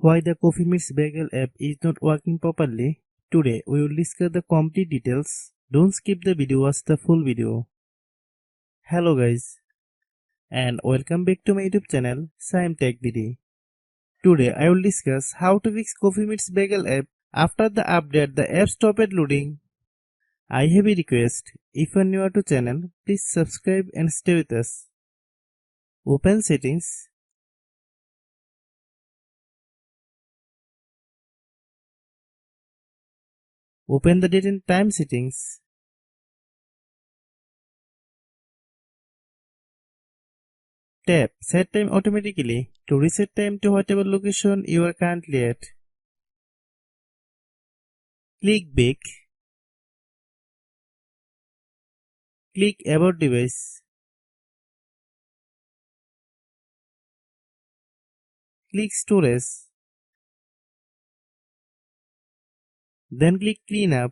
why the Coffee Meets Bagel app is not working properly. Today we will discuss the complete details. Don't skip the video, watch the full video. Hello guys and welcome back to my YouTube channel Shaem Tech BD. Today I will discuss how to fix Coffee Meets Bagel app. After the update the app stopped loading. I have a request. If you are new to channel, please subscribe and stay with us. Open settings. Open the date and time settings. Tap Set Time automatically to reset time to whatever location you are currently at. Click Back. Click About Device. Click Storage. Then click Clean Up.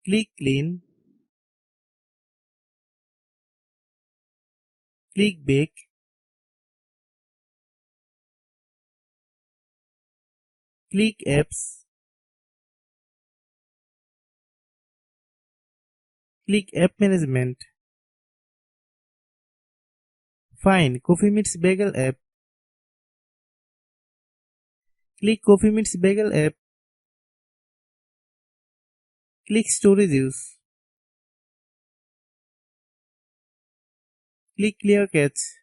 Click Clean. Click Back. Click Apps. Click App Management. Find Coffee Meets Bagel app. Click Coffee Meets Bagel app. Click Storage Use. Click Clear Cache.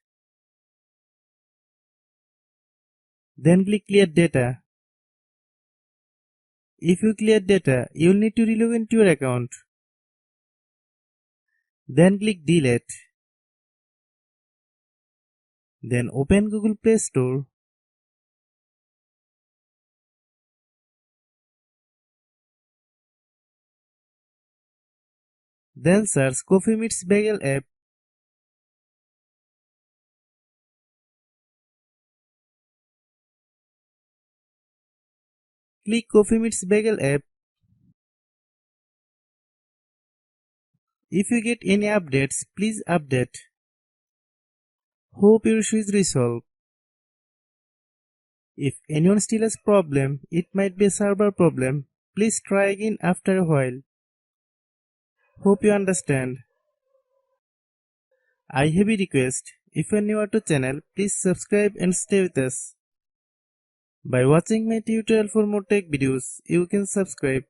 Then click Clear Data. If you clear data, you will need to relog into your account. Then click Delete. Then open Google Play Store. Then search Coffee Meets Bagel app. Click Coffee Meets Bagel app. If you get any updates, please update. Hope your issue is resolved. If anyone still has problem, it might be a server problem. Please try again after a while. Hope you understand. I have a request. If you are new to channel, please subscribe and stay with us. By watching my tutorial for more tech videos, you can subscribe.